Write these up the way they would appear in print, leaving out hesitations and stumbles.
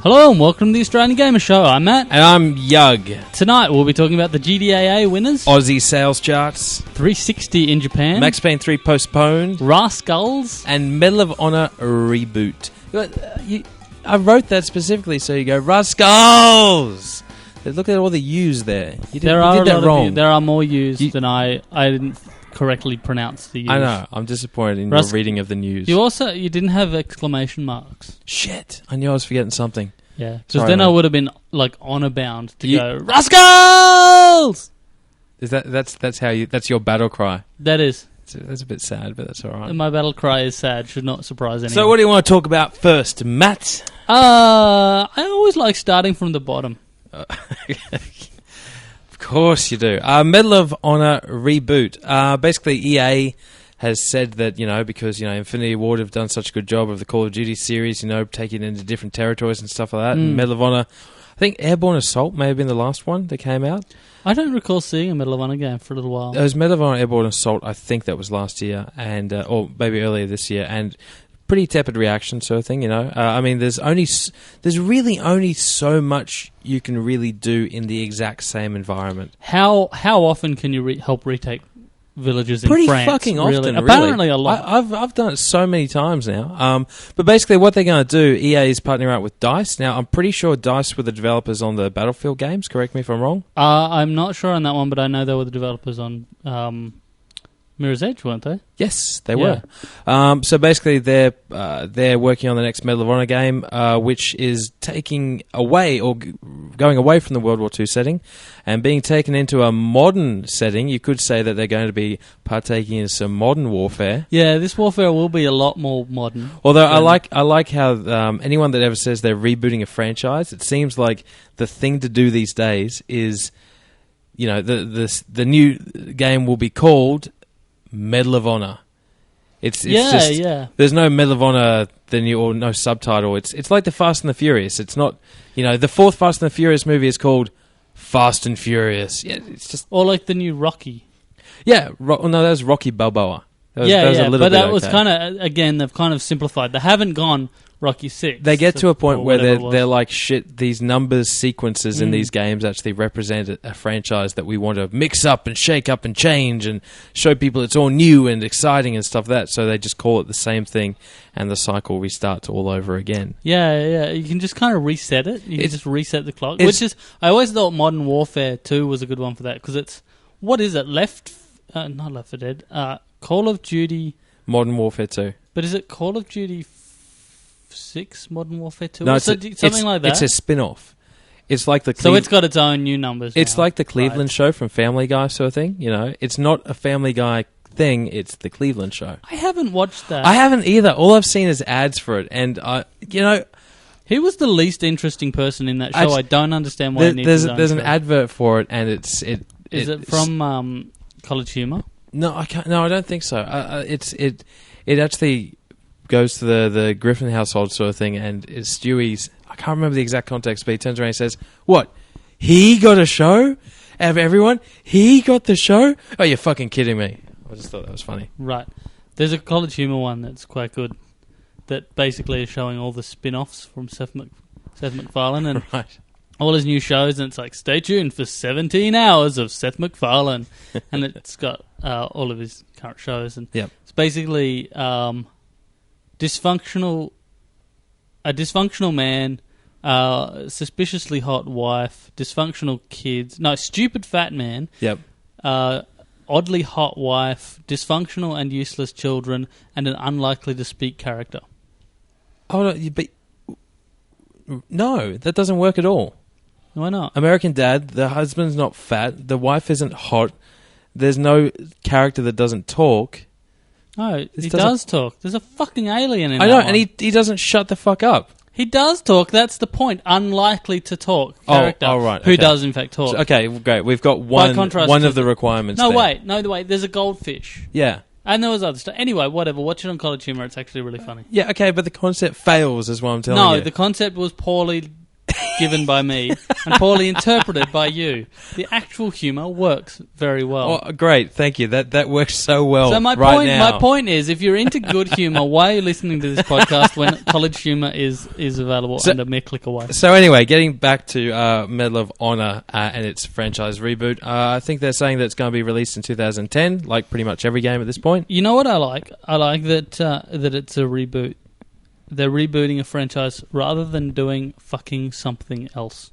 Hello and welcome to the Australian Gamer Show. I'm Matt. And I'm Yug. Tonight we'll be talking about the GDAA winners. Aussie sales charts. 360 in Japan. Max Payne 3 postponed. Raskulls. And Medal of Honor reboot. I wrote that specifically so you go, Raskulls! Look at all the U's there. You did that wrong. There are more U's than I didn't correctly pronounce the U's. I know. I'm disappointed in your reading of the news. You didn't have exclamation marks. Shit. I knew I was forgetting something. Yeah. Because then I would have been like honor bound to go, Raskulls! That's your battle cry. That is. That's a bit sad, but that's alright. My battle cry is sad. Should not surprise anyone. So what do you want to talk about first, Matt? I always like starting from the bottom. Of course you do. Medal of Honor reboot. Basically, EA has said that, because, Infinity Ward have done such a good job of the Call of Duty series, taking it into different territories and stuff like that. And Medal of Honor, I think Airborne Assault may have been the last one that came out. I don't recall seeing a Medal of Honor game for a little while. It was Medal of Honor Airborne Assault, I think that was last year, and or maybe earlier this year, and pretty tepid reaction sort of thing, I mean, there's really only so much you can really do in the exact same environment. How often can you help retake villages in pretty France? Pretty fucking often, really. Apparently a lot. I've done it so many times now. But basically what they're going to do, EA is partnering up with DICE. Now, I'm pretty sure DICE were the developers on the Battlefield games. Correct me if I'm wrong. I'm not sure on that one, but I know they were the developers on Mirror's Edge, weren't they? Yes, they were. So basically, they're working on the next Medal of Honor game, which is taking away or going away from the World War II setting and being taken into a modern setting. You could say that they're going to be partaking in some modern warfare. Yeah, this warfare will be a lot more modern. Although I like how anyone that ever says they're rebooting a franchise, it seems like the thing to do these days is, the new game will be called Medal of Honor. It's just there's no Medal of Honor or no subtitle. It's like the Fast and the Furious. It's not, the fourth Fast and the Furious movie is called Fast and Furious. Yeah, it's just or like the new Rocky. Yeah, no, that was Rocky Balboa. But that was kind of, again, they've kind of simplified. They haven't gone Rocky 6. They get to a point where they're like, shit, these numbers sequences in these games actually represent a franchise that we want to mix up and shake up and change and show people it's all new and exciting and stuff like that. So they just call it the same thing and the cycle restarts all over again. Yeah. You can just kind of reset it. You can just reset the clock. I always thought Modern Warfare 2 was a good one for that because it's, what is it, not Left 4 Dead, Call of Duty... Modern Warfare 2. But is it Call of Duty 6 Modern Warfare 2? No, something like that? It's a spin-off. It's like the so it's got its own new numbers It's now. Like the Cleveland show from Family Guy sort of thing. It's not a Family Guy thing, it's the Cleveland show. I haven't watched that. I haven't either. All I've seen is ads for it. And, he was the least interesting person in that show. I don't understand why there's an advert for it, and is it from College Humor? No, I can't. No, I don't think so. It actually goes to the Griffin household sort of thing, and it's Stewie's. I can't remember the exact context, but he turns around and says, "What? He got a show? Out of everyone, he got the show? Oh, you're fucking kidding me!" I just thought that was funny. Right. There's a College Humor one that's quite good. That basically is showing all the spin-offs from Seth MacFarlane and right. all his new shows, and it's like, stay tuned for 17 hours of Seth MacFarlane. And it's got all of his current shows. And it's basically a dysfunctional man, suspiciously hot wife, dysfunctional kids. No, stupid fat man. Yep. Oddly hot wife, dysfunctional and useless children, and an unlikely to speak character. Oh, no, that doesn't work at all. Why not? American Dad, the husband's not fat, the wife isn't hot, there's no character that doesn't talk. No, he does talk. There's a fucking alien in there. I know, and he doesn't shut the fuck up. He does talk, that's the point. Unlikely to talk character. Oh, right. Who does in fact talk. So, okay, great. We've got one of the requirements No, there. wait. There's a goldfish. Yeah. And there was other stuff. Anyway, whatever. Watch it on College Humor. It's actually really funny. Yeah, okay, but the concept fails is what I'm telling you. No, the concept was poorly given by me and poorly interpreted by you. The actual humour works very well. Oh, great, thank you. That works so well. So my point is, if you're into good humour, why are you listening to this podcast when college humour is available and a mere click away? So anyway, getting back to Medal of Honor and its franchise reboot, I think they're saying that it's going to be released in 2010, like pretty much every game at this point. You know what I like? I like that it's a reboot. They're rebooting a franchise rather than doing fucking something else.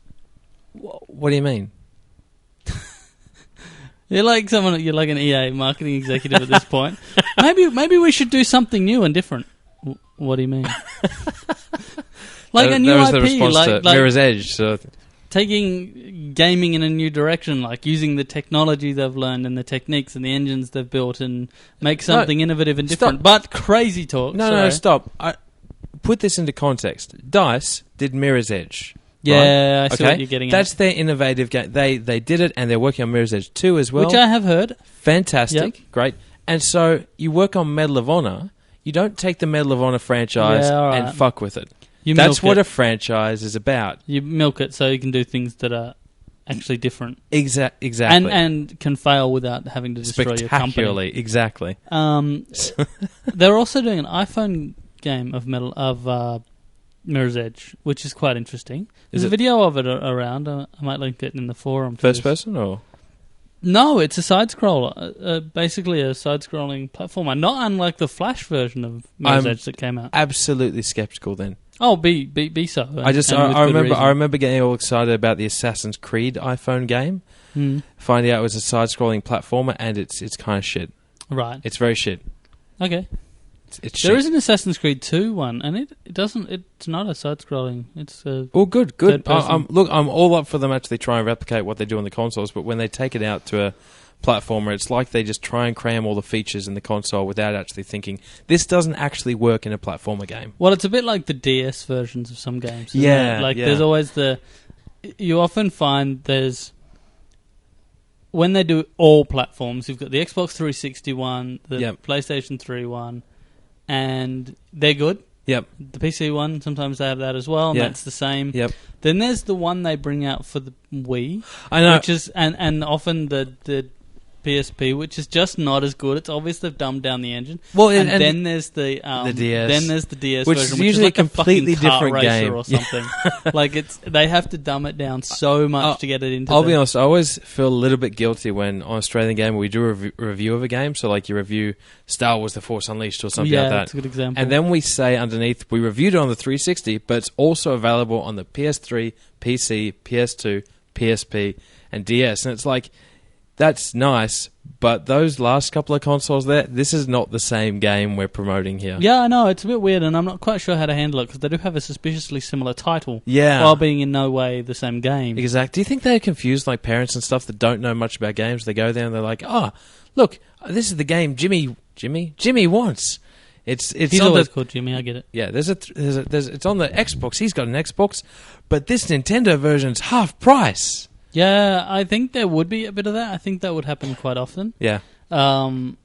What do you mean? You're like an EA marketing executive at this point. Maybe we should do something new and different. What do you mean? Like a new that was IP, the response to Mirror's Edge. So taking gaming in a new direction, like using the technology they've learned and the techniques and the engines they've built, and make something innovative and different. But crazy talk. No, stop. Put this into context. DICE did Mirror's Edge. Yeah, right? I see what you're getting at. That's their innovative game. They did it, and they're working on Mirror's Edge 2 as well. Which I have heard. Fantastic. Yep. Great. And so you work on Medal of Honor. You don't take the Medal of Honor franchise and fuck with it. That's what a franchise is about. You milk it so you can do things that are actually different. Exactly. And can fail without having to destroy your company. Spectacularly, exactly. They're also doing an iPhone game of Mirror's Edge, which is quite interesting. There's a video of it around. I might link it in the forum. First person or? No, it's a side-scroller. Basically a side-scrolling platformer, not unlike the Flash version of Mirror's Edge that came out. Absolutely skeptical then. Oh, be so. I remember getting all excited about the Assassin's Creed iPhone game, finding out it was a side-scrolling platformer, and it's kind of shit. Right. It's very shit. Okay. There is an Assassin's Creed 2 one, and it's not a side-scrolling. It's good. I'm all up for them actually trying to replicate what they do on the consoles, but when they take it out to a platformer, it's like they just try and cram all the features in the console without actually thinking, this doesn't actually work in a platformer game. Well, it's a bit like the DS versions of some games. There's always you often find when they do all platforms, you've got the Xbox 360 one, the PlayStation 3 one, and they're good. Yep. The PC one, sometimes they have that as well, and that's the same. Yep. Then there's the one they bring out for the Wii. I know. Which is, and often the PSP, which is just not as good. It's obvious they've dumbed down the engine. Well, and then there's the DS. Then there's the DS which version, is usually which is like a completely a fucking different kart racer game or something. Like they have to dumb it down so much to get it into. I'll be honest. I always feel a little bit guilty when on Australian Game we do a review of a game. So like you review Star Wars: The Force Unleashed or something like that. Yeah, that's a good example. And then we say underneath we reviewed it on the 360, but it's also available on the PS3, PC, PS2, PSP, and DS. And it's like, that's nice, but those last couple of consoles there, this is not the same game we're promoting here. Yeah, I know, it's a bit weird, and I'm not quite sure how to handle it, because they do have a suspiciously similar title, while being in no way the same game. Exactly. Do you think they're confused, like parents and stuff that don't know much about games? They go there and they're like, look, this is the game Jimmy wants. He's always called Jimmy, I get it. Yeah, it's on the Xbox. He's got an Xbox, but this Nintendo version's half price. Yeah, I think there would be a bit of that. I think that would happen quite often. Yeah. But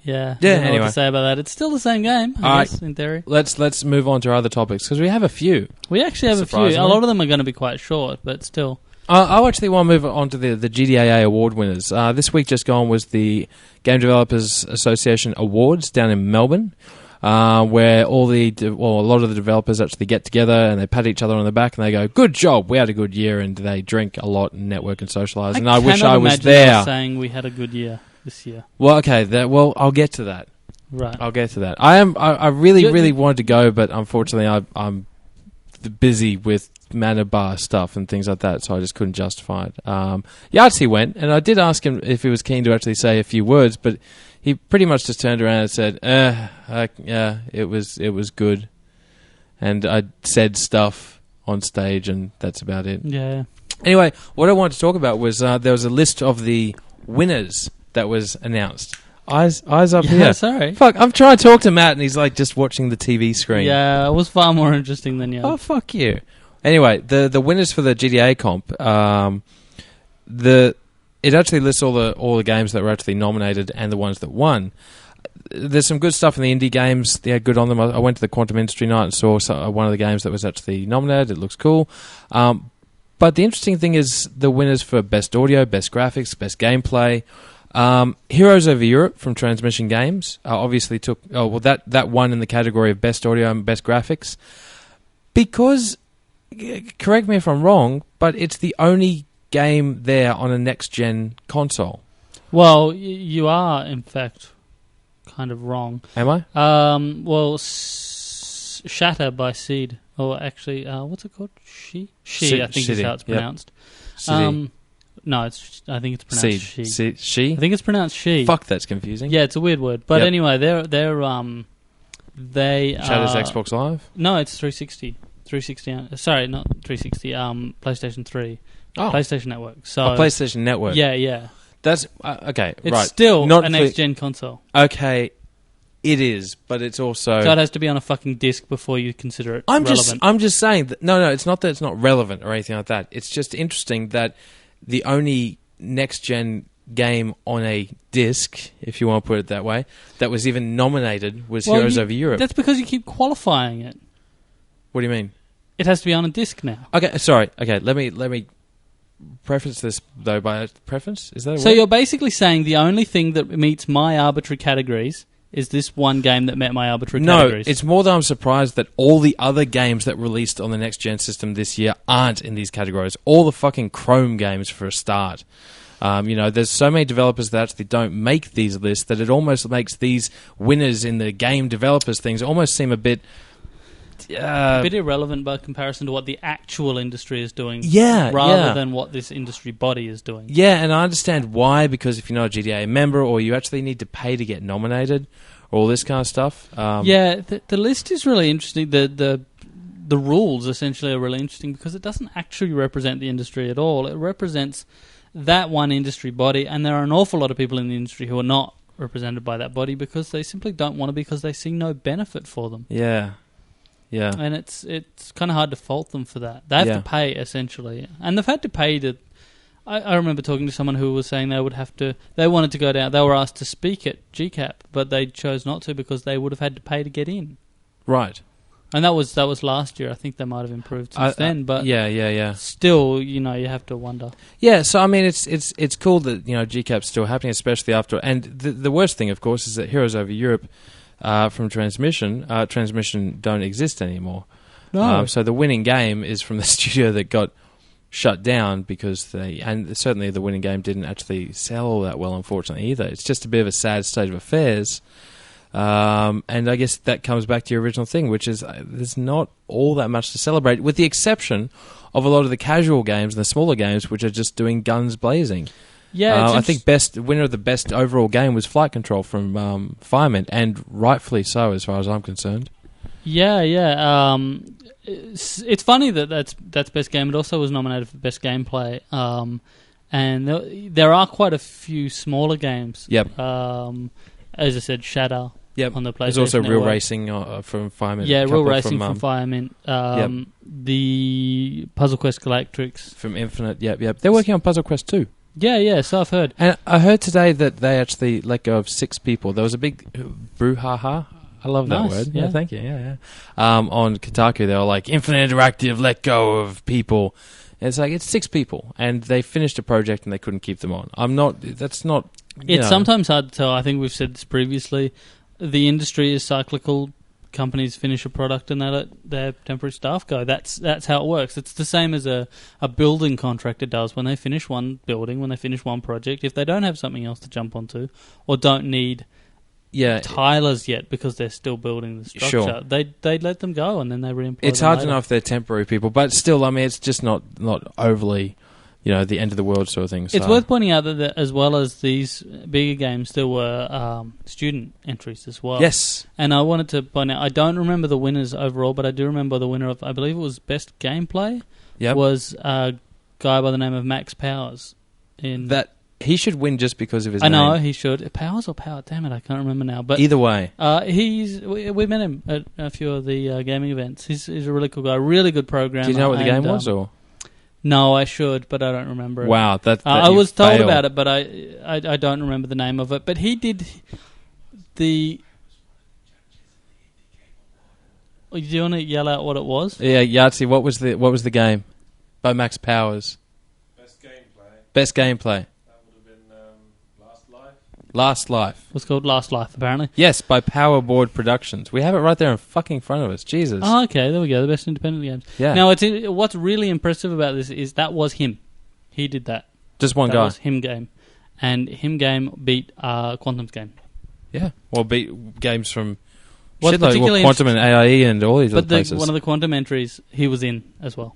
yeah, I don't know anyway. what to say about that. It's still the same game, I guess, in theory. Let's move on to our other topics, because we have a few. We actually have a few. A lot of them are going to be quite short, but still. I actually want to move on to the GDAA award winners. This week just gone was the Game Developers Association Awards down in Melbourne, where a lot of the developers actually get together and they pat each other on the back and they go, "Good job, we had a good year," and they drink a lot and network and socialise. And I wish I was there. Saying we had a good year this year. Well, okay, I'll get to that. Right, I'll get to that. I really wanted to go, but unfortunately, I'm busy with Manor Bar stuff and things like that, so I just couldn't justify it. Yahtzee went, and I did ask him if he was keen to actually say a few words, but he pretty much just turned around and said, yeah, it was good. And I said stuff on stage, and that's about it. Yeah. Anyway, what I wanted to talk about was there was a list of the winners that was announced. Eyes up here. Sorry. Fuck, I'm trying to talk to Matt, and he's like just watching the TV screen. Yeah, it was far more interesting than you. Oh, fuck you. Anyway, the winners for the GDAA comp, it actually lists all the games that were actually nominated and the ones that won. there's some good stuff in the indie games. Yeah, good on them. I went to the Quantum Industry night and saw one of the games that was actually nominated. It looks cool. But the interesting thing is the winners for best audio, best graphics, best gameplay. Heroes Over Europe from Transmission Games obviously took... Oh, well, that won in the category of best audio and best graphics. Because, correct me if I'm wrong, but it's the only game there on a next-gen console. Well, you are, in fact, kind of wrong. Am I? Well, Shatter by Seed. Or actually, what's it called? She, I think is how it's pronounced. Yep. No, I think it's pronounced Seed. She. I think it's pronounced she. Fuck, that's confusing. Yeah, it's a weird word. But anyway, they Shatter's Xbox Live? No, it's 360. 360. Sorry, not 360. PlayStation 3. Oh. PlayStation Network. So PlayStation Network. Yeah. That's okay. It's right. still not a next-gen console. Okay, it is, but it's also... So it has to be on a fucking disc before you consider it relevant. I'm just saying that... No, it's not that it's not relevant or anything like that. It's just interesting that the only next-gen game on a disc, if you want to put it that way, that was even nominated was Heroes Over Europe. That's because you keep qualifying it. What do you mean? It has to be on a disc now. Okay, sorry. Okay, let me preface this, though, by preference. Is that a word? So you're basically saying the only thing that meets my arbitrary categories is this one game that met my arbitrary categories? No, it's more that I'm surprised that all the other games that released on the next-gen system this year aren't in these categories. All the fucking Chrome games, for a start. There's so many developers that actually don't make these lists that it almost makes these winners in the game developers things almost seem a bit irrelevant by comparison to what the actual industry is doing, rather than what this industry body is doing. Yeah, and I understand why, because if you're not a GDAA member or you actually need to pay to get nominated, all this kind of stuff. The list is really interesting. The rules essentially are really interesting because it doesn't actually represent the industry at all. It represents that one industry body, and there are an awful lot of people in the industry who are not represented by that body because they simply don't want to, because they see no benefit for them. Yeah. And it's kind of hard to fault them for that. They have to pay, essentially. And they've had to pay to... I remember talking to someone who was saying they wanted to go down, they were asked to speak at GCAP, but they chose not to because they would have had to pay to get in. Right. And that was last year. I think they might have improved since then, but still, you have to wonder. Yeah, so I mean, it's cool that GCAP's still happening, especially after... And the worst thing, of course, is that Heroes Over Europe... from Transmission don't exist anymore. No. So the winning game is from the studio that got shut down because and certainly the winning game didn't actually sell all that well, unfortunately, either. It's just a bit of a sad state of affairs. And I guess that comes back to your original thing, which is there's not all that much to celebrate, with the exception of a lot of the casual games and the smaller games, which are just doing guns blazing. Yeah, I think winner of the best overall game was Flight Control from Fireman, and rightfully so, as far as I'm concerned. Yeah. It's funny that's best game. It also was nominated for best gameplay. And there are quite a few smaller games. Yep. As I said, Shatter. Yep. On the PlayStation There's also Network. Real Racing from Fireman. Yeah, Real Racing from Fireman. The Puzzle Quest Galactrix from Infinite. Yep. They're working on Puzzle Quest 2. Yeah, so I've heard. And I heard today that they actually let go of 6 people. There was a big brouhaha. I love that word. Yeah, thank you. Yeah. On Kotaku, they were like, Infinite Interactive let go of people. And it's like, it's 6 people. And they finished a project and they couldn't keep them on. It's sometimes hard to tell. I think we've said this previously. The industry is cyclical. Companies finish a product and they let their temporary staff go. That's how it works. It's the same as a building contractor does. When they finish one building, when they finish one project, if they don't have something else to jump onto or don't need tilers yet because they're still building the structure, they let them go and then they re-employ It's them hard later. to know if they're temporary people, but still, I mean, it's just not overly... the end of the world sort of thing. It's worth pointing out that as well as these bigger games, there were student entries as well. Yes. And I wanted to point out, I don't remember the winners overall, but I do remember the winner of, I believe it was Best Gameplay, was a guy by the name of Max Powers. That he should win just because of his name. I know, he should. Powers or Power? Damn it, I can't remember now. But either way. We met him at a few of the gaming events. He's a really cool guy, really good programmer. Do you know what the game was, or...? No, I should, but I don't remember it. Wow, that I was told about it, but I don't remember the name of it. But he did... Do you want to yell out what it was? Yeah, Yahtzee. What was the game? By Max Powers. Best gameplay. That would have been Last Life. Last Life. It was called Last Life, apparently. Yes, by Powerboard Productions. We have it right there in fucking front of us. Jesus. Oh, okay, there we go. The best independent games. Yeah. Now, what's really impressive about this is that was him. He did that. Just one that guy. That was him game. And him game beat Quantum's game. Yeah. Well, beat games from particularly Quantum and AIE and all these other places. But one of the Quantum entries, he was in as well.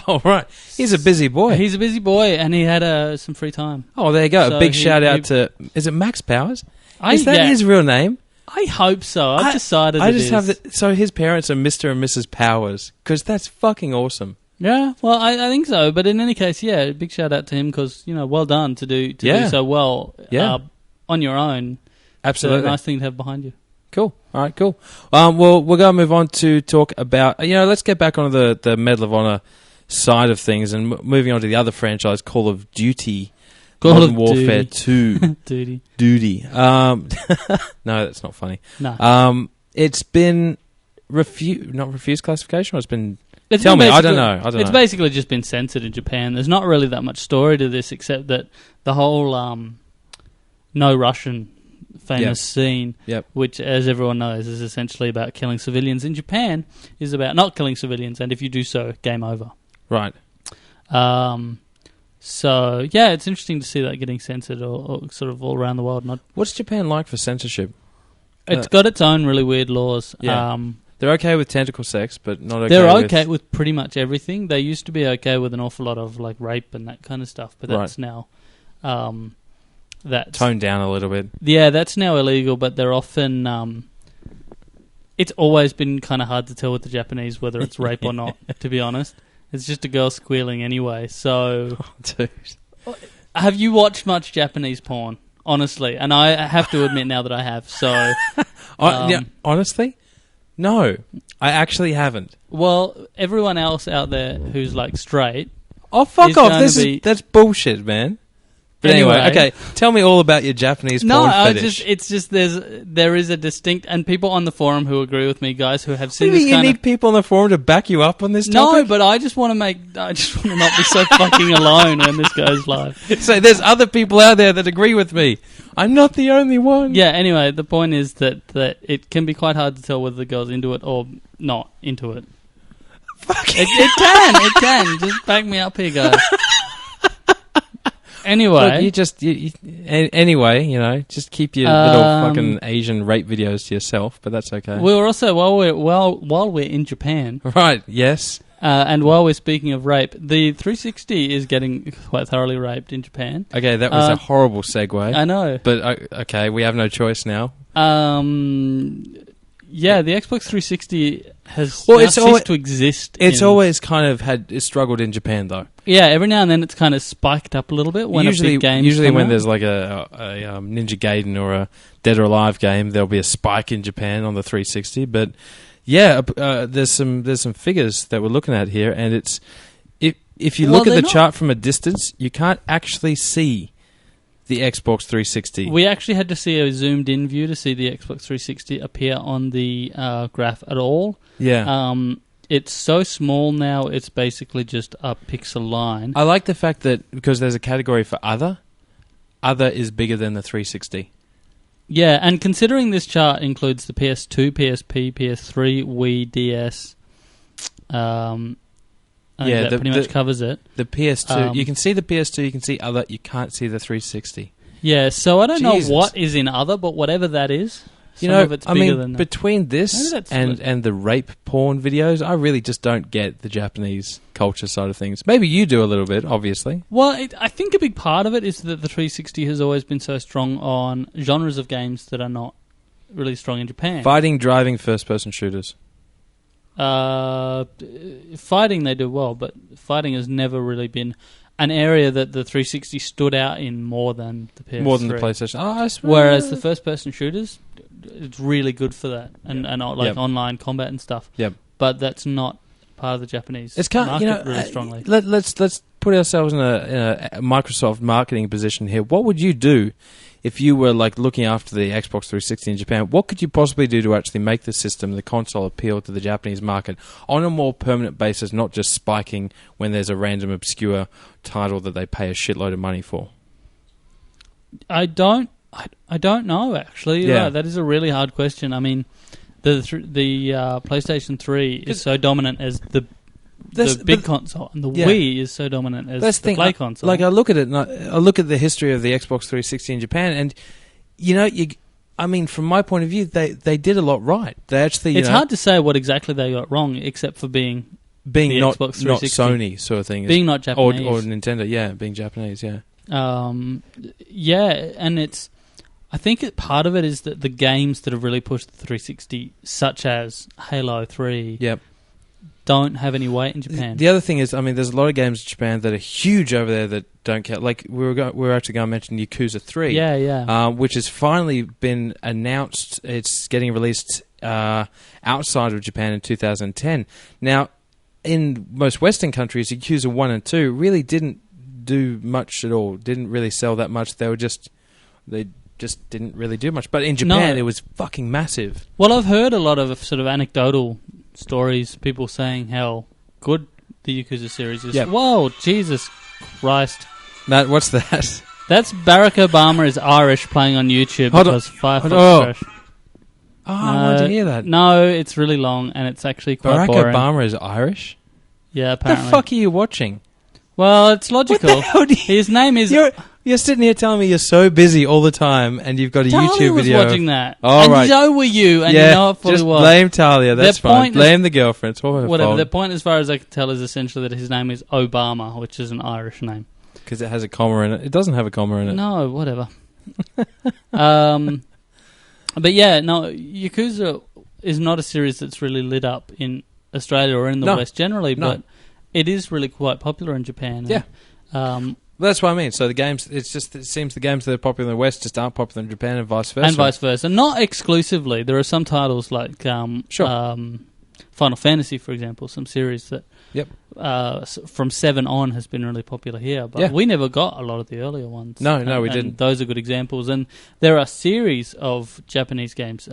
Oh, right. He's a busy boy. He's a busy boy, and he had some free time. Oh, there you go. So a big shout out to... Is it Max Powers? Is that yeah. his real name? I hope so. I've decided I it just is. have so his parents are Mr. and Mrs. Powers, because that's fucking awesome. Yeah, well, I think so. But in any case, yeah, big shout out to him because, well done to do so well on your own. Absolutely. It's a nice thing to have behind you. Cool. All right, cool. Well, we're going to move on to talk about... let's get back onto the Medal of Honor side of things and moving on to the other franchise, Call of Duty. Modern Warfare 2. Duty. No, that's not funny. No. It's been not refused classification, or it's been... I don't know. It's basically just been censored in Japan. There's not really that much story to this except that the whole No Russian famous scene, which, as everyone knows, is essentially about killing civilians in Japan, is about not killing civilians, and if you do so, game over. Right. So, yeah, it's interesting to see that getting censored or sort of all around the world. What's Japan like for censorship? It's got its own really weird laws. Yeah. They're okay with tentacle sex, but not okay They're okay with pretty much everything. They used to be okay with an awful lot of like rape and that kind of stuff, but that's now... that's toned down a little bit. Yeah, that's now illegal, but they're often... it's always been kind of hard to tell with the Japanese whether it's rape or not, to be honest. It's just a girl squealing anyway, so... Oh, dude. Have you watched much Japanese porn? Honestly, and I have to admit now that I have, so... honestly? No, I actually haven't. Well, everyone else out there who's like straight... Oh, fuck off. That's bullshit, man. But anyway, okay, tell me all about your Japanese porn fetish. It's just there is a distinct... And people on the forum who agree with me, guys, who have seen this kind of... You need people on the forum to back you up on this topic? No, but I just want to not be so fucking alone when this goes live. So there's other people out there that agree with me. I'm not the only one. Yeah, anyway, the point is that it can be quite hard to tell whether the girl's into it or not into it. It can. Just back me up here, guys. Anyway, look, just keep your little fucking Asian rape videos to yourself, but that's okay. We were also while we're in Japan, right? Yes, and while we're speaking of rape, the 360 is getting quite thoroughly raped in Japan. Okay, that was a horrible segue. I know, but okay, we have no choice now. Yeah, the Xbox 360 has ceased to exist. It's always kind of struggled in Japan, though. Yeah, every now and then it's kind of spiked up a little bit when a big game. Usually, when there's like a Ninja Gaiden or a Dead or Alive game, there'll be a spike in Japan on the 360. But yeah, there's some figures that we're looking at here, and it's if you look at the chart from a distance, you can't actually see the Xbox 360. We actually had to see a zoomed-in view to see the Xbox 360 appear on the graph at all. Yeah. It's so small now, it's basically just a pixel line. I like the fact that, because there's a category for other is bigger than the 360. Yeah, and considering this chart includes the PS2, PSP, PS3, Wii, DS... that pretty much covers it. The PS2, you can see the PS2, you can see other, you can't see the 360. Yeah, so I don't know what is in other, but whatever that is, of it's bigger than that. Between this and the rape porn videos, I really just don't get the Japanese culture side of things. Maybe you do a little bit, obviously. Well, I think a big part of it is that the 360 has always been so strong on genres of games that are not really strong in Japan. Fighting, driving, first-person shooters. Fighting they do well, but fighting has never really been an area that the 360 stood out in more than the PS3. More than the PlayStation. Whereas the first-person shooters, it's really good for that, and online combat and stuff. Yep. But that's not part of the Japanese market really strongly. Let's put ourselves in a Microsoft marketing position here. What would you do if you were like looking after the Xbox 360 in Japan, what could you possibly do to actually make the system, the console, appeal to the Japanese market on a more permanent basis, not just spiking when there's a random obscure title that they pay a shitload of money for? I don't know, actually. Yeah. That is a really hard question. I mean, the PlayStation 3 is so dominant as the big console, and the Wii is so dominant as the Play console. Like, I look at it, and I look at the history of the Xbox 360 in Japan, and, you know, I mean, from my point of view, they did a lot right. They actually, it's hard to say what exactly they got wrong, except for being not Xbox 360. Sony sort of thing. Being not Japanese. Or Nintendo, being Japanese, and I think part of it is that the games that have really pushed the 360, such as Halo 3, don't have any weight in Japan. The other thing is, I mean, there's a lot of games in Japan that are huge over there that don't count. Like, we were actually going to mention Yakuza 3. Which has finally been announced. It's getting released outside of Japan in 2010. Now, in most Western countries, Yakuza 1 and 2 really didn't do much at all. Didn't really sell that much. They just didn't really do much. But in Japan, it was fucking massive. Well, I've heard a lot of sort of anecdotal stories, people saying how good the Yakuza series is. Whoa, Jesus Christ. Matt, what's that? That's Barack Obama is Irish playing on YouTube because Firefox crashed. Oh, I wanted to hear that. No, it's really long and it's actually quite boring. Barack Obama is Irish? Yeah, apparently. What the fuck are you watching? Well, it's logical. What the hell His name is... You're sitting here telling me you're so busy all the time and you've got a YouTube video. was watching that. Oh, and right. so were you, and you know it fully just well. blame Talia, that's fine. Blame the girlfriend. It's all her whatever. fault. The point, as far as I can tell, is essentially that his name is Obama, which is an Irish name. Because it has a comma in it. It doesn't have a comma in it. No, whatever. But yeah, no, Yakuza is not a series that's really lit up in Australia or in the West generally, but it is really quite popular in Japan. Yeah. And, that's what I mean. So the games, it seems the games that are popular in the West just aren't popular in Japan, and vice versa. And vice versa. Not exclusively. There are some titles like Final Fantasy, for example, some series that from 7 on has been really popular here. But we never got a lot of the earlier ones. No, we didn't. Those are good examples. And there are series of Japanese games,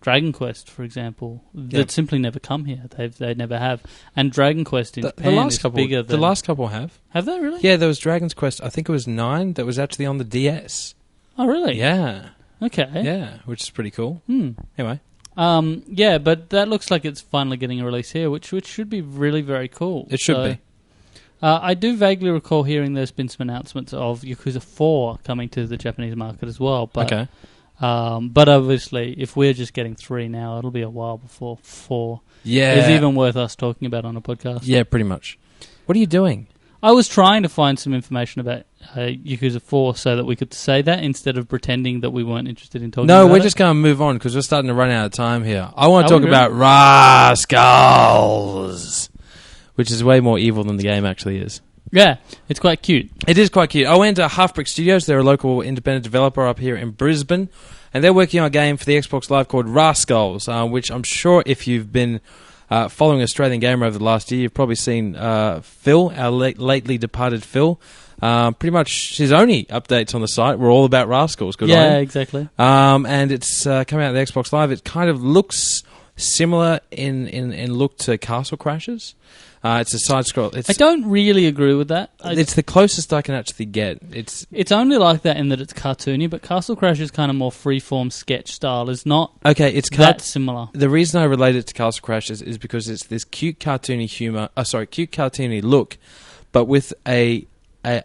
Dragon Quest, for example, that simply never come here. They never have. And Dragon Quest in Japan is bigger than... The last couple have. Have they really? Yeah, there was Dragon's Quest, I think it was 9, that was actually on the DS. Oh, really? Yeah. Okay. Yeah, which is pretty cool. Anyway. Yeah, but that looks like it's finally getting a release here, which should be really very cool. It should be. I do vaguely recall hearing there's been some announcements of Yakuza 4 coming to the Japanese market as well. But, okay. But obviously, if we're just getting 3 now, it'll be a while before 4 is even worth us talking about on a podcast. Yeah, pretty much. What are you doing? I was trying to find some information about Yakuza 4 so that we could say that instead of pretending that we weren't interested in talking about it. No, we're just going to move on because we're starting to run out of time here. I want to talk about Raskulls, which is way more evil than the game actually is. Yeah, it's quite cute. It is quite cute. I went to Half Brick Studios. They're a local independent developer up here in Brisbane, and they're working on a game for the Xbox Live called Raskulls, which I'm sure if you've been following Australian Gamer over the last year, you've probably seen Phil, our lately departed Phil. Pretty much his only updates on the site were all about Raskulls. Good on him. Exactly. And it's coming out on the Xbox Live. It kind of looks similar in look to Castle Crashers. It's a side scroll. I don't really agree with that. It's the closest I can actually get. It's only like that in that it's cartoony, but Castle Crash is kind of more freeform sketch style. It's not that similar. The reason I relate it to Castle Crash is because it's this cute cartoony cute cartoony look, but with a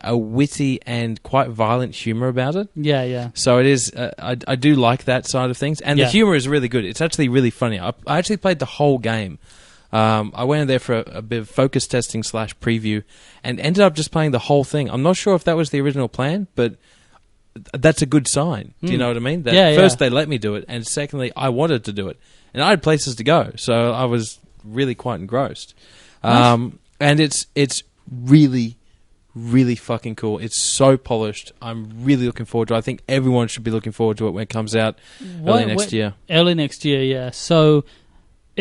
witty and quite violent humour about it. Yeah. So it is. I do like that side of things, and the humour is really good. It's actually really funny. I actually played the whole game. I went in there for a bit of focus testing / preview and ended up just playing the whole thing. I'm not sure if that was the original plan, but that's a good sign. Do you know what I mean? First, they let me do it, and secondly, I wanted to do it. And I had places to go, so I was really quite engrossed. Nice. And it's really, really fucking cool. It's so polished. I'm really looking forward to it. I think everyone should be looking forward to it when it comes out early next year. Early next year, yeah. So...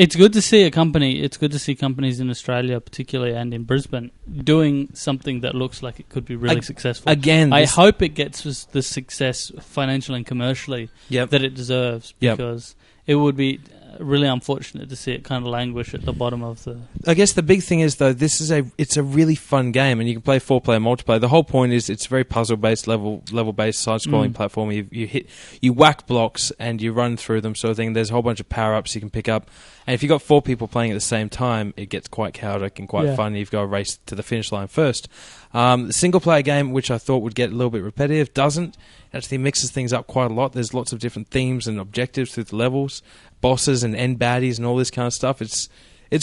It's good to see a company. It's good to see companies in Australia, particularly, and in Brisbane, doing something that looks like it could be really successful. Again, I hope it gets the success financially and commercially that it deserves, because it would be really unfortunate to see it kind of languish at the bottom of the... I guess the big thing is, though, it's a really fun game, and you can play 4-player multiplayer. The whole point is it's very puzzle-based, level-based, side-scrolling platform. You whack blocks and you run through them, sort of thing. There's a whole bunch of power-ups you can pick up. And if you've got 4 people playing at the same time, it gets quite chaotic and quite fun. You've got to race to the finish line first. The single-player game, which I thought would get a little bit repetitive, doesn't. It actually mixes things up quite a lot. There's lots of different themes and objectives through the levels, bosses and end baddies and all this kind of stuff. It's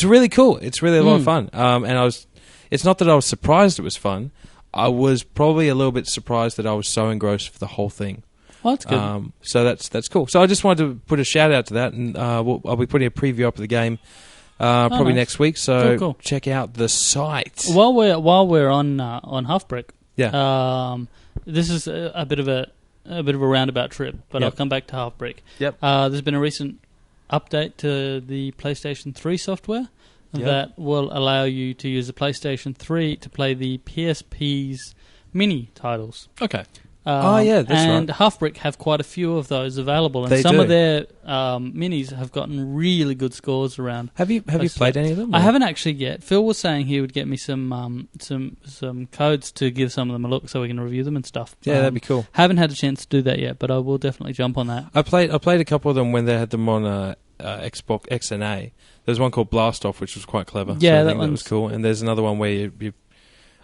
really cool. It's really a lot of fun. It's not that I was surprised it was fun. I was probably a little bit surprised that I was so engrossed for the whole thing. Well, that's good. So that's cool. So I just wanted to put a shout out to that, and I'll be putting a preview up of the game probably next week. So cool. Check out the site. While we're on Halfbrick, this is a bit of a roundabout trip, but I'll come back to Halfbrick. There's been a recent update to the PlayStation 3 software that will allow you to use the PlayStation 3 to play the PSP's mini titles. Okay. That's right. And Halfbrick have quite a few of those available, and some of their minis have gotten really good scores around. Have you played any of them? I haven't actually yet. Phil was saying he would get me some codes to give some of them a look so we can review them and stuff. Yeah, that'd be cool. Haven't had a chance to do that yet, but I will definitely jump on that. I played a couple of them when they had them on Xbox X and A. There's one called Blast Off, which was quite clever. Yeah, that was cool. And there's another one where you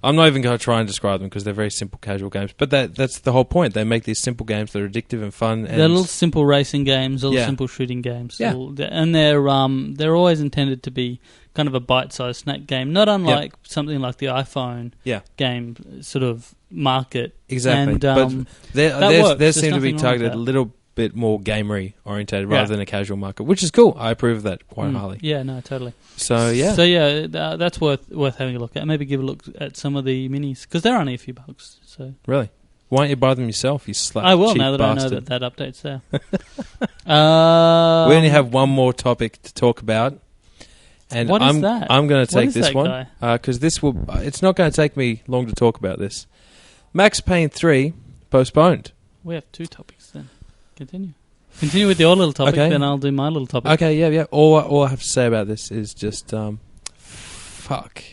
I'm not even going to try and describe them because they're very simple, casual games. But that's the whole point. They make these simple games that are addictive and fun. And they're little simple racing games, little simple shooting games. Yeah. And they're always intended to be kind of a bite-sized snack game, not unlike something like the iPhone game sort of market. Exactly. And, but they seem to be targeted a a little bit more gamery orientated rather than a casual market, which is cool. I approve of that quite highly. Yeah, no, totally. So that's worth having a look at. Maybe give a look at some of the minis because they're only a few bucks. So really, why don't you buy them yourself? You slap. I will cheap now that bastard. I know that update's there. We only have one more topic to talk about, and what is that? I'm going to take this that one because this will. It's not going to take me long to talk about this. Max Payne 3 postponed. We have 2 topics then. Continue with your little topic, then I'll do my little topic. Okay, yeah. All I have to say about this is just, fuck.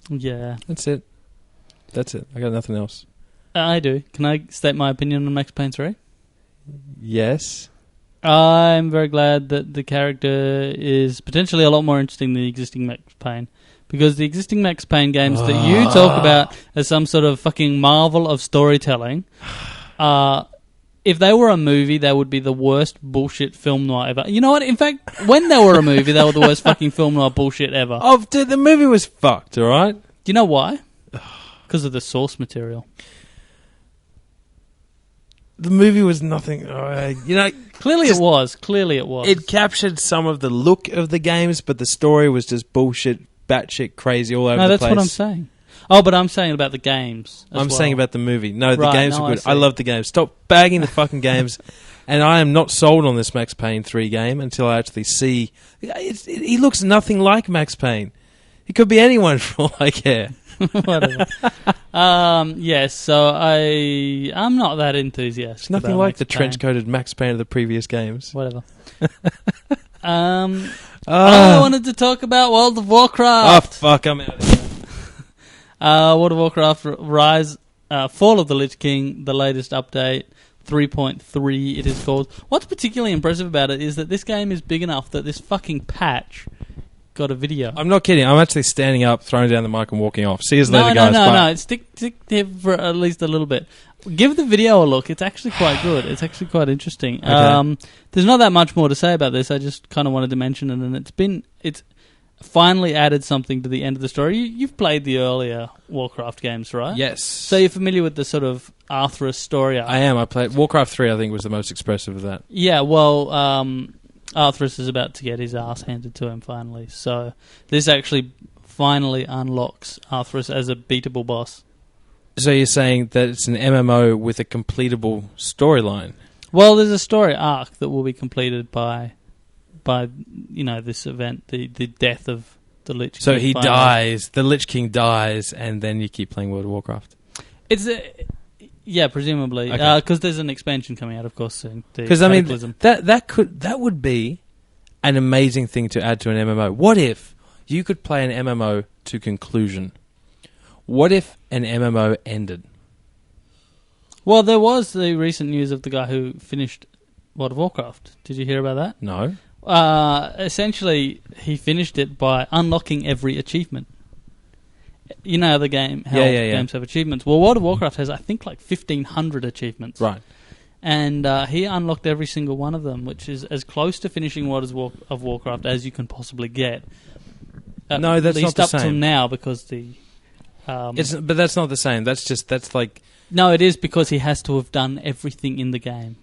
Yeah. That's it. I got nothing else. I do. Can I state my opinion on Max Payne 3? Yes. I'm very glad that the character is potentially a lot more interesting than the existing Max Payne. Because the existing Max Payne games that you talk about as some sort of fucking marvel of storytelling if they were a movie, they would be the worst bullshit film noir ever. You know what? In fact, when they were a movie, they were the worst fucking film noir bullshit ever. Oh, dude, the movie was fucked, alright? Do you know why? Because of the source material. The movie was nothing... Clearly it was. It captured some of the look of the games, but the story was just bullshit, batshit crazy all over the place. No, that's what I'm saying. Oh, but I'm saying about the games I'm saying about the movie. No, the games were good. I love the games. Stop bagging the fucking games. And I am not sold on this Max Payne 3 game until I actually see... He looks nothing like Max Payne. He could be anyone for all I care. Whatever. Yes, so I'm not that enthusiastic. It's nothing like the trench-coated Max Payne of the previous games. Whatever. I wanted to talk about World of Warcraft. Oh, fuck, I'm out of here. World of Warcraft Rise, Fall of the Lich King, the latest update, 3.3 it is called. What's particularly impressive about it is that this game is big enough that this fucking patch got a video. I'm not kidding. I'm actually standing up, throwing down the mic and walking off. See you later, guys. No. Stick there for at least a little bit. Give the video a look. It's actually quite good. It's actually quite interesting. Okay. There's not that much more to say about this. I just kind of wanted to mention it, and it's finally added something to the end of the story. You've played the earlier Warcraft games, right? Yes. So you're familiar with the sort of Arthurus story arc. I am. I played Warcraft 3, I think, was the most expressive of that. Yeah, well, Arthurus is about to get his ass handed to him finally. So this actually finally unlocks Arthurus as a beatable boss. So you're saying that it's an MMO with a completable storyline? Well, there's a story arc that will be completed by by this event, the death of the Lich King. So he dies, the Lich King dies, and then you keep playing World of Warcraft. It's yeah, presumably, because there's an expansion coming out, of course, soon. Because I mean, that would be an amazing thing to add to an MMO. What if you could play an MMO to conclusion? What if an MMO ended? Well, there was the recent news of the guy who finished World of Warcraft. Did you hear about that? No. Essentially, he finished it by unlocking every achievement. You know the game, how games have achievements. Well, World of Warcraft has, I think, like 1,500 achievements. Right. And he unlocked every single one of them, which is as close to finishing World of Warcraft as you can possibly get. No, that's not the same. At least up till now, because the... but that's not the same. That's like... No, it is, because he has to have done everything in the game.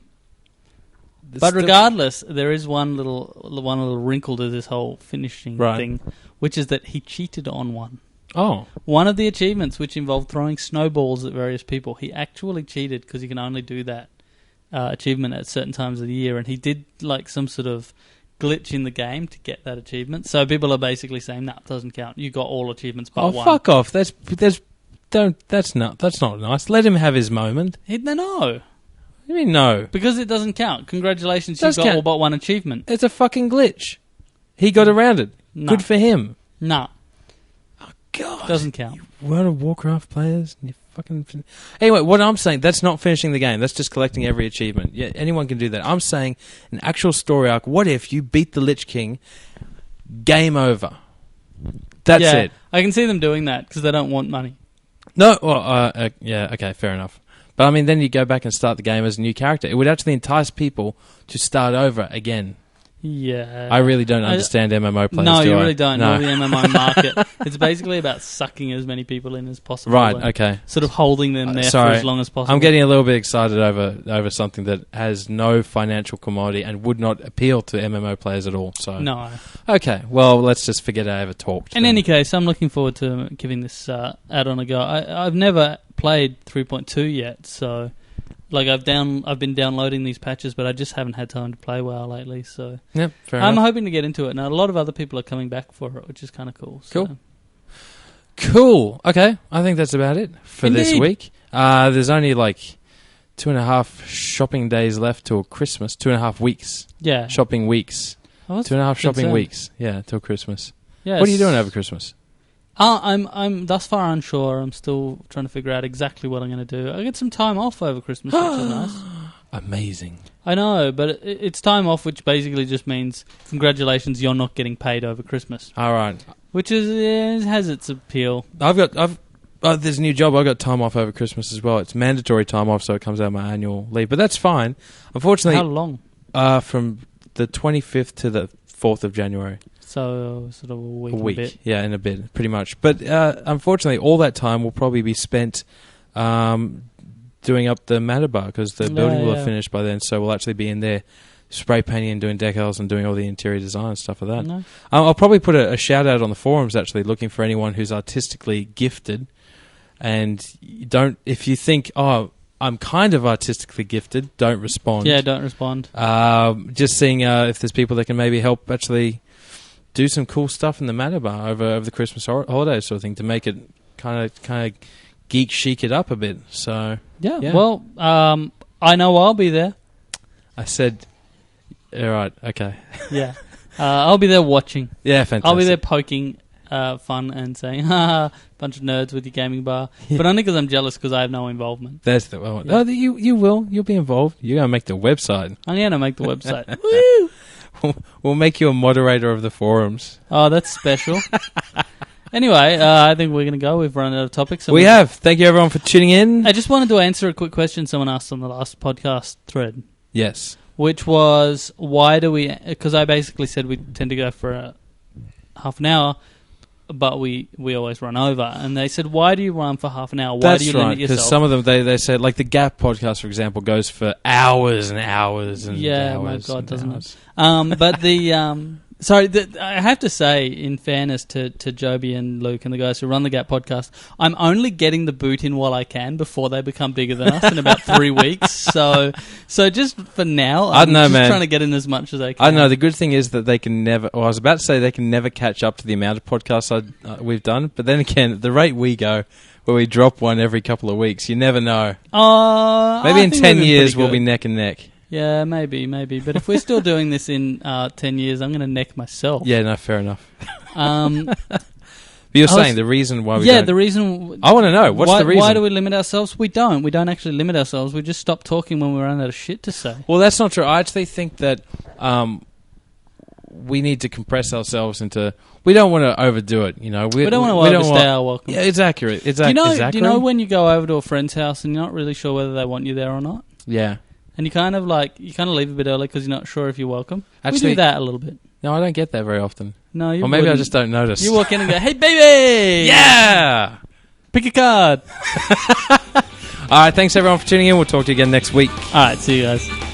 But regardless, there is one little wrinkle to this whole finishing thing, which is that he cheated on one. Oh. One of the achievements, which involved throwing snowballs at various people, he actually cheated because you can only do that achievement at certain times of the year, and he did like some sort of glitch in the game to get that achievement. So people are basically saying, "No, it doesn't count. You got all achievements but one." Oh, fuck off! That's not nice. Let him have his moment. No. What do you mean no? Because it doesn't count. Congratulations, you got all but one achievement. It's a fucking glitch. He got around it. No. Good for him. No. God, doesn't count. You World of Warcraft players, you fucking. Anyway, what I'm saying, that's not finishing the game. That's just collecting every achievement. Yeah, anyone can do that. I'm saying an actual story arc. What if you beat the Lich King? Game over. That's it. I can see them doing that because they don't want money. No, well, yeah, okay, fair enough. But I mean, then you go back and start the game as a new character. It would actually entice people to start over again. Yeah. I really don't understand MMO players. No, you really don't. No. The MMO market. It's basically about sucking as many people in as possible. Right, okay. Sort of holding them there for as long as possible. I'm getting a little bit excited over something that has no financial commodity and would not appeal to MMO players at all. So no. Okay, well, let's just forget I ever talked. In any case, I'm looking forward to giving this add-on a go. I've never played 3.2 yet, so... Like I've been downloading these patches, but I just haven't had time to play WoW lately. So yep, fair I'm enough. hoping to get into it. Now a lot of other people are coming back for it, which is kind of cool. So. Cool. Okay, I think that's about it for this week. There's only like 2.5 shopping days left till Christmas. 2.5 weeks. Yeah. Shopping weeks. 2.5 shopping weeks. Yeah, till Christmas. Yes. What are you doing over Christmas? I'm thus far unsure. I'm still trying to figure out exactly what I'm going to do. I get some time off over Christmas, which is nice. Amazing. I know, but it's time off, which basically just means congratulations, you're not getting paid over Christmas. All right. Which has its appeal. There's a new job. I've got time off over Christmas as well. It's mandatory time off, so it comes out of my annual leave. But that's fine. Unfortunately, how long? From the 25th to the 4th of January. So, sort of a week. And a bit. Yeah, in a bit, pretty much. But unfortunately, all that time will probably be spent doing up the Matter Bar because the building will have finished by then. So we'll actually be in there spray painting and doing decals and doing all the interior design and stuff like that. No. I'll probably put a shout out on the forums, actually, looking for anyone who's artistically gifted. And if you think, I'm kind of artistically gifted, don't respond. Yeah, don't respond. Just seeing if there's people that can maybe help actually do some cool stuff in the Matter Bar over the Christmas holidays sort of thing to make it kind of geek chic it up a bit. So yeah. Well, I know I'll be there. I said, all right, okay. Yeah, I'll be there watching. Yeah, fantastic. I'll be there poking fun and saying, bunch of nerds with your gaming bar. Yeah. But only because I'm jealous because I have no involvement. That's the one. Yeah. Oh, you will. You'll be involved. You're going to make the website. I'm going to make the website. Woo! We'll make you a moderator of the forums. Oh, that's special. Anyway, I think we're going to go. We've run out of topics. We have. Thank you, everyone, for tuning in. I just wanted to answer a quick question someone asked on the last podcast thread. Yes. Which was, why do we... Because I basically said we tend to go for half an hour, but we always run over. And they said, why do you run for half an hour? Why do you limit yourself? Because some of them, they said, like the Gap podcast, for example, goes for hours and hours and hours. Yeah, my God, doesn't it? But Sorry, I have to say, in fairness to Joby and Luke and the guys who run the Gap podcast, I'm only getting the boot in while I can before they become bigger than us in about 3 weeks. So just for now, I'm just trying to get in as much as I can. I know. The good thing is that they can never... Well, I was about to say they can never catch up to the amount of podcasts we've done. But then again, at the rate we go, where we drop one every couple of weeks, you never know. Maybe in 10 years we'll be neck and neck. Yeah, maybe. But if we're still doing this in 10 years, I'm going to neck myself. Yeah, no, fair enough. But you're saying the reason why we don't... Yeah, the reason... I want to know. What's the reason? Why do we limit ourselves? We don't. We don't actually limit ourselves. We just stop talking when we run out of shit to say. Well, that's not true. I actually think that we need to compress ourselves into... We don't want to overdo it, you know. We don't want to overstay our welcome. Yeah, it's accurate. Do you know when you go over to a friend's house and you're not really sure whether they want you there or not? Yeah. And you kind of leave a bit early because you're not sure if you're welcome. Actually, we do that a little bit. No, I don't get that very often. No, you or maybe I just don't notice. You walk in and go, "Hey, baby, yeah, pick a card." All right, thanks everyone for tuning in. We'll talk to you again next week. All right, see you guys.